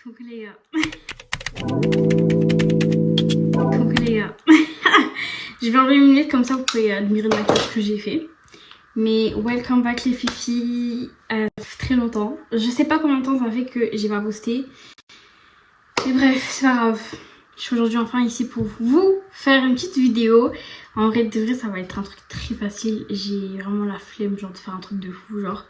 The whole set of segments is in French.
Coucou les gars. Coucou les gars. Je vais enlever mes lunettes comme ça vous pouvez admirer le maquillage que j'ai fait. Mais welcome back les filles. Ça fait très longtemps. Je sais pas combien de temps ça fait que j'ai pas posté. Mais bref, c'est pas grave. Je suis aujourd'hui enfin ici pour vous faire une petite vidéo. En vrai de vrai ça va être un truc très facile. J'ai vraiment la flemme genre de faire un truc de fou genre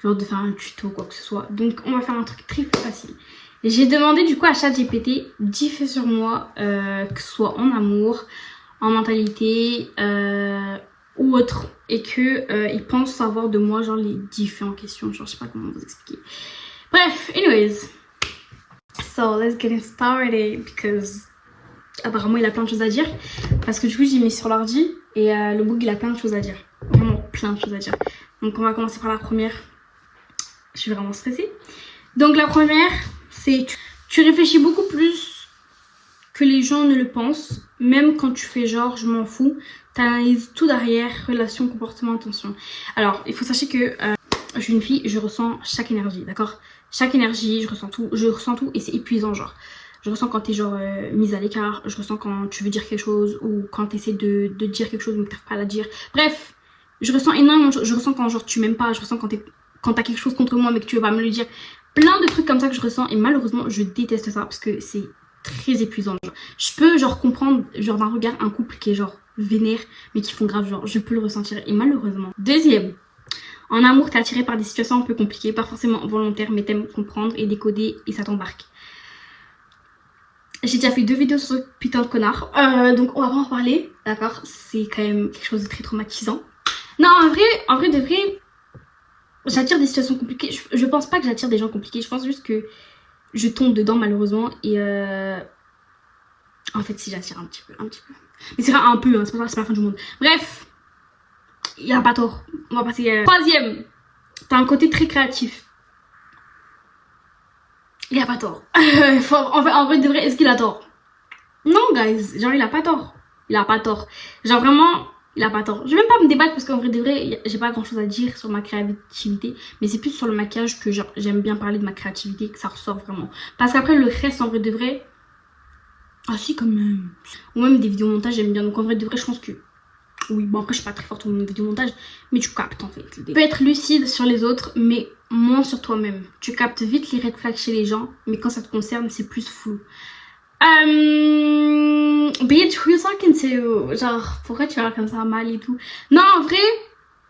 de faire un tuto ou quoi que ce soit. Donc on va faire un truc très facile. J'ai demandé du coup à ChatGPT 10 faits sur moi, que ce soit en amour, en mentalité ou autre, et que il pense savoir de moi genre les 10 faits en question. Genre je sais pas comment vous expliquer. Bref, anyways. So let's get started because apparemment il a plein de choses à dire. Parce que du coup j'ai mis sur l'ordi et le book il a plein de choses à dire. Vraiment plein de choses à dire. Donc on va commencer par la première. Je suis vraiment stressée. Donc la première, c'est tu réfléchis beaucoup plus que les gens ne le pensent. Même quand tu fais genre je m'en fous. T'analyses tout derrière, relation, comportement, attention. Alors il faut sachez que je suis une fille, je ressens chaque énergie, d'accord? Chaque énergie, je ressens tout et c'est épuisant genre. Je ressens quand t'es genre mise à l'écart, je ressens quand tu veux dire quelque chose ou quand t'essaies de dire quelque chose mais que t'arrives pas à la dire. Bref, je ressens énormément, je ressens quand genre tu m'aimes pas, je ressens quand t'as quelque chose contre moi mais que tu veux pas me le dire. Plein de trucs comme ça que je ressens et malheureusement je déteste ça parce que c'est très épuisant. Genre. Je peux genre comprendre genre d'un regard un couple qui est genre vénère mais qui font grave genre je peux le ressentir et malheureusement. Deuxième, en amour t'es attiré par des situations un peu compliquées, pas forcément volontaires mais t'aimes comprendre et décoder et ça t'embarque. J'ai déjà fait 2 vidéos sur ce putain de connard, donc on va pas en parler, d'accord? C'est quand même quelque chose de très traumatisant. Non en vrai de vrai, j'attire des situations compliquées. Je pense pas que j'attire des gens compliqués, je pense juste que je tombe dedans malheureusement et en fait si j'attire un petit peu. Mais c'est pas un peu, hein, c'est pas la fin du monde. Bref, il a pas tort. On va passer troisième, t'as un côté très créatif. Il a pas tort. En vrai de vrai, est-ce qu'il a tort? Non guys, genre il a pas tort. Il a pas tort. Genre vraiment, il a pas tort. Je vais même pas me débattre parce qu'en vrai de vrai, j'ai pas grand chose à dire sur ma créativité. Mais c'est plus sur le maquillage que genre j'aime bien parler de ma créativité, que ça ressort vraiment. Parce qu'après le reste en vrai de vrai, ah si quand même. Ou même des vidéos montage j'aime bien. Donc en vrai de vrai je pense que oui, bon après je suis pas très forte au vidéo montage, mais tu captes en fait. Tu peux être lucide sur les autres, mais moins sur toi-même. Tu captes vite les red flags chez les gens, mais quand ça te concerne, c'est plus flou. Bitch, who you talking to? Genre, pourquoi tu parles comme ça mal et tout? Non, en vrai,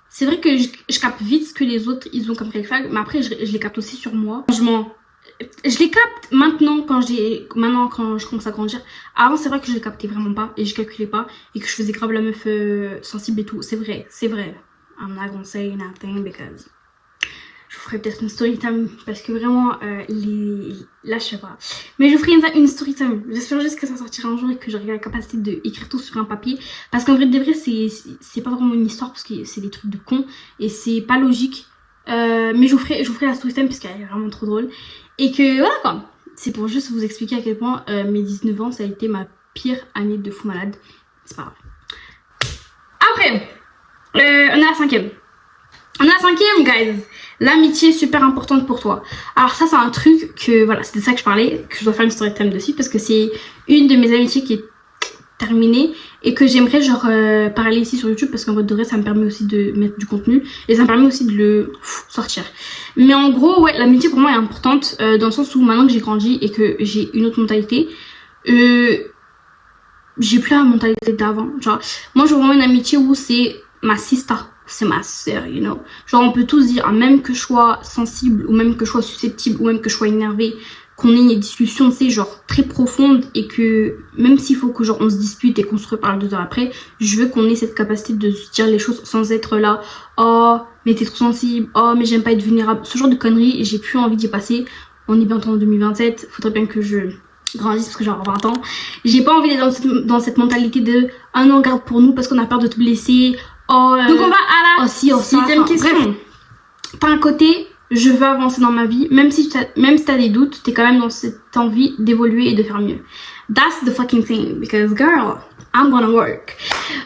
c'est vrai que je capte vite ce que les autres ils ont comme red flag, mais après je les capte aussi sur moi. Franchement, je les capte maintenant quand je commence à grandir. Avant c'est vrai que je les captais vraiment pas et je calculais pas et que je faisais grave la meuf sensible et tout. C'est vrai. I'm not gonna say nothing because je vous ferai peut-être une story time parce que vraiment là je sais pas. Mais je ferai une story time. J'espère juste que ça sortira un jour et que j'aurai la capacité d'écrire tout sur un papier. Parce qu'en vrai de vrai c'est pas vraiment une histoire parce que c'est des trucs de con et c'est pas logique. Mais je vous ferai la story time parce qu'elle est vraiment trop drôle. Et que voilà quoi, c'est pour juste vous expliquer à quel point mes 19 ans ça a été ma pire année de fou malade. C'est pas grave. Après, on est à la cinquième. Guys. L'amitié est super importante pour toi. Alors ça c'est un truc que voilà, c'est de ça que je parlais, que je dois faire une story time dessus parce que c'est une de mes amitiés qui est terminée et que j'aimerais genre parler ici sur YouTube parce qu'en vrai de vrai ça me permet aussi de mettre du contenu et ça me permet aussi de le sortir. Mais en gros ouais, l'amitié pour moi est importante dans le sens où maintenant que j'ai grandi et que j'ai une autre mentalité, j'ai plus la mentalité d'avant. Genre moi je veux vraiment une amitié où c'est ma sister, c'est ma soeur, you know. Genre on peut tous dire, même que je sois sensible ou même que je sois susceptible ou même que je sois énervée, qu'on ait une discussion, tu sais, genre très profonde et que même s'il faut que genre on se dispute et qu'on se reparle 2 heures après, je veux qu'on ait cette capacité de se dire les choses sans être là, oh mais t'es trop sensible, oh mais j'aime pas être vulnérable, ce genre de conneries, j'ai plus envie d'y passer. On est bientôt en 2027, faudrait bien que je grandisse parce que j'ai 20 ans. J'ai pas envie d'être dans cette mentalité de ah non garde pour nous parce qu'on a peur de te blesser. Oh, donc on va à la 6e question. Bref, t'as un côté je veux avancer dans ma vie, même si t'as des doutes, t'es quand même dans cette envie d'évoluer et de faire mieux. That's the fucking thing, because girl, I'm gonna work.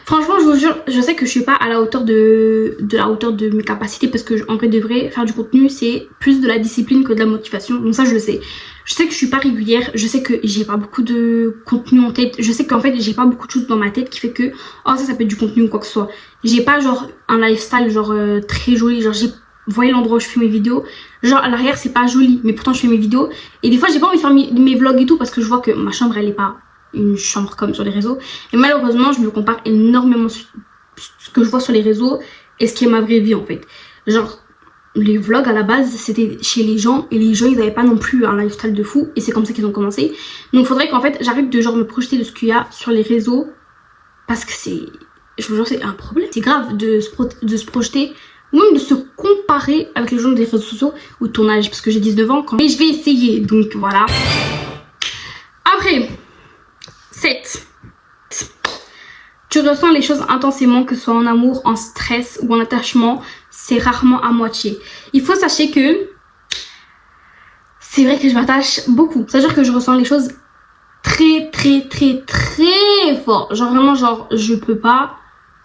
Franchement, je vous jure, je sais que je suis pas à la hauteur de la hauteur de mes capacités parce que en vrai de vrai, faire du contenu, c'est plus de la discipline que de la motivation. Donc ça, je le sais. Je sais que je suis pas régulière, je sais que j'ai pas beaucoup de contenu en tête. Je sais qu'en fait, j'ai pas beaucoup de choses dans ma tête qui fait que, oh ça peut être du contenu ou quoi que ce soit. J'ai pas genre un lifestyle genre très joli, genre vous voyez l'endroit où je fais mes vidéos, genre à l'arrière c'est pas joli, mais pourtant je fais mes vidéos. Et des fois j'ai pas envie de faire mes vlogs et tout parce que je vois que ma chambre elle est pas une chambre comme sur les réseaux. Et malheureusement je me compare énormément ce que je vois sur les réseaux et ce qui est ma vraie vie en fait. Genre les vlogs à la base c'était chez les gens et les gens ils avaient pas non plus un lifestyle de fou et c'est comme ça qu'ils ont commencé. Donc faudrait qu'en fait j'arrête de genre me projeter de ce qu'il y a sur les réseaux parce que c'est, je vous jure c'est un problème. C'est grave de se projeter ou même de se comparer avec les gens des réseaux sociaux ou ton âge parce que j'ai 19 ans quand... Mais je vais essayer donc voilà. Après 7. Tu ressens les choses intensément, que ce soit en amour, en stress ou en attachement, c'est rarement à moitié. Il faut sachez que c'est vrai que je m'attache beaucoup. C'est-à-dire que je ressens les choses très fort. Genre vraiment genre je peux pas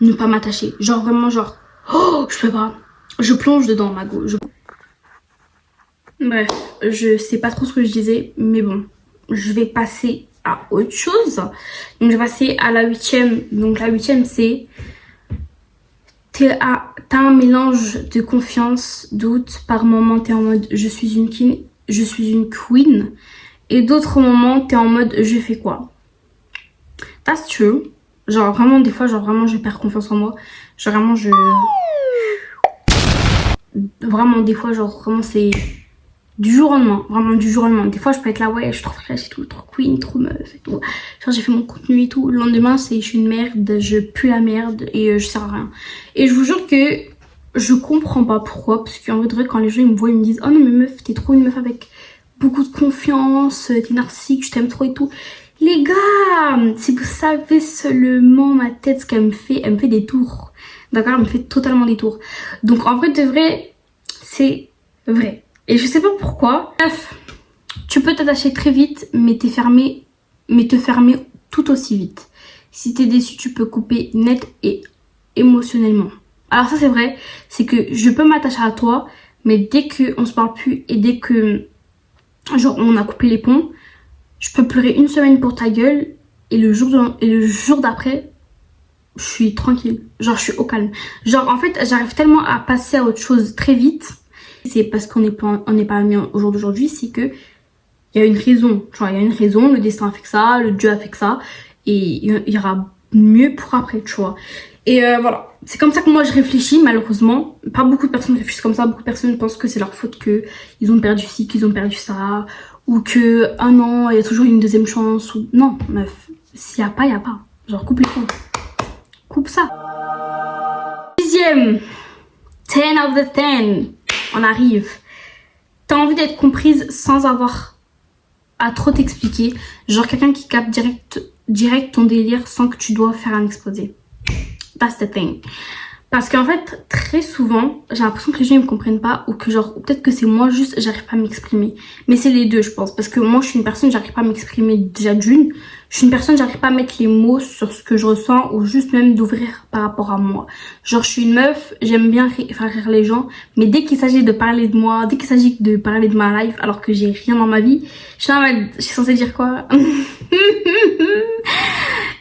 ne pas m'attacher. Genre vraiment genre oh je peux pas. Je plonge dedans ma go. Bref, je sais pas trop ce que je disais mais bon, je vais passer à autre chose. Donc je vais passer à la 8e. Donc la 8e c'est t'as un mélange de confiance, doute. Par moments t'es en mode je suis une queen. Et d'autres moments t'es en mode je fais quoi. That's true. Genre vraiment des fois genre vraiment je perds confiance en moi. Genre vraiment des fois genre vraiment c'est du jour au lendemain, vraiment du jour au lendemain. Des fois je peux être là ouais je suis trop fraîche et tout, trop queen, trop meuf et tout. Genre j'ai fait mon contenu et tout. Le lendemain c'est je suis une merde, je pue la merde et je sers à rien. Et je vous jure que je comprends pas pourquoi. Parce qu'en vrai quand les gens ils me voient ils me disent oh non mais meuf t'es trop une meuf avec beaucoup de confiance, t'es narcissique, je t'aime trop et tout. Les gars, si vous savez seulement ma tête ce qu'elle me fait des tours. D'accord, elle me fait totalement des tours. Donc en vrai de vrai, c'est vrai. Et je sais pas pourquoi. Bref, tu peux t'attacher très vite, mais te fermer tout aussi vite. Si t'es déçu, tu peux couper net et émotionnellement. Alors ça c'est vrai, c'est que je peux m'attacher à toi, mais dès qu'on se parle plus et dès que genre on a coupé les ponts, je peux pleurer une semaine pour ta gueule et le jour d'après je suis tranquille, genre je suis au calme. Genre en fait j'arrive tellement à passer à autre chose très vite. C'est parce qu'on n'est pas amis au jour d'aujourd'hui, c'est que il y a une raison. Genre il y a une raison, le destin a fait que ça, le Dieu a fait que ça et il y aura mieux pour après, tu vois. Et voilà, c'est comme ça que moi je réfléchis malheureusement. Pas beaucoup de personnes réfléchissent comme ça, beaucoup de personnes pensent que c'est leur faute, que ils ont perdu ci, qu'ils ont perdu ça, ou que ah non, il y a toujours une deuxième chance. Ou... Non, meuf, s'il y a pas, il y a pas. Genre coupe les ponts. Coupe ça. 10e, 10 out of 10. On arrive. T'as envie d'être comprise sans avoir à trop t'expliquer. Genre quelqu'un qui capte direct ton délire sans que tu dois faire un exposé. That's the thing. Parce qu'en fait, très souvent, j'ai l'impression que les gens ils me comprennent pas ou que genre, peut-être que c'est moi juste, j'arrive pas à m'exprimer. Mais c'est les deux, je pense. Parce que moi, je suis une personne, j'arrive pas à m'exprimer déjà d'une. Je suis une personne, j'arrive pas à mettre les mots sur ce que je ressens ou juste même d'ouvrir par rapport à moi. Genre, je suis une meuf, j'aime bien faire rire les gens. Mais dès qu'il s'agit de parler de moi, dès qu'il s'agit de parler de ma life, alors que j'ai rien dans ma vie, je suis censée dire quoi?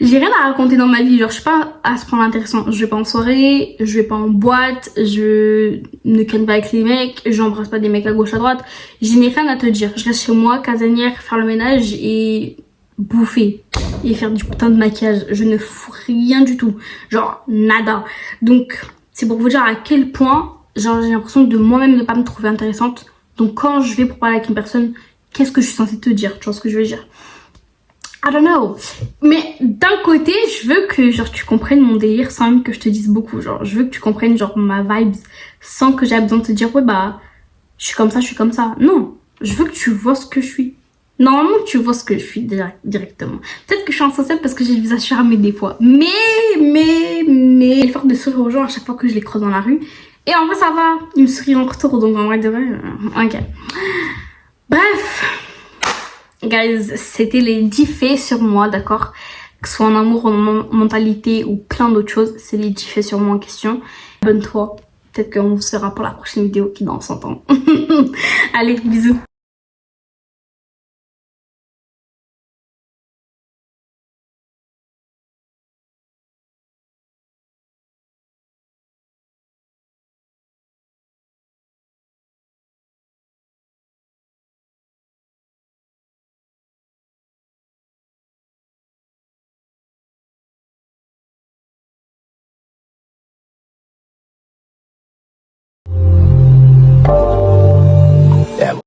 J'ai rien à raconter dans ma vie, genre je suis pas à ce point intéressant. Je vais pas en soirée, je vais pas en boîte, je ne canne pas avec les mecs, j'embrasse pas des mecs à gauche à droite. Je n'ai rien à te dire. Je reste chez moi, casanière, faire le ménage et bouffer et faire du putain de maquillage. Je ne fous rien du tout, genre nada. Donc c'est pour vous dire à quel point genre j'ai l'impression de moi-même ne pas me trouver intéressante. Donc quand je vais pour parler avec une personne, qu'est-ce que je suis censée te dire? Tu vois ce que je veux dire? I don't know. Mais d'un côté, je veux que genre tu comprennes mon délire sans même que je te dise beaucoup. Genre, je veux que tu comprennes genre ma vibes sans que j'aie besoin de te dire ouais bah je suis comme ça, je suis comme ça. Non, je veux que tu vois ce que je suis. Normalement, tu vois ce que je suis directement. Peut-être que je suis insensable parce que j'ai le visage charmé des fois. Mais j'ai l'effort de sourire aux gens à chaque fois que je les croise dans la rue. Et en vrai, ça va. Ils me sourient en retour, donc en vrai de vrai, ok. Bref. Guys, c'était les 10 faits sur moi, d'accord? que ce soit en amour, en mentalité ou plein d'autres choses, c'est lui qui fait sûrement en question. Abonne-toi, peut-être qu'on se verra pour la prochaine vidéo qui dans 100 ans. Allez, bisous.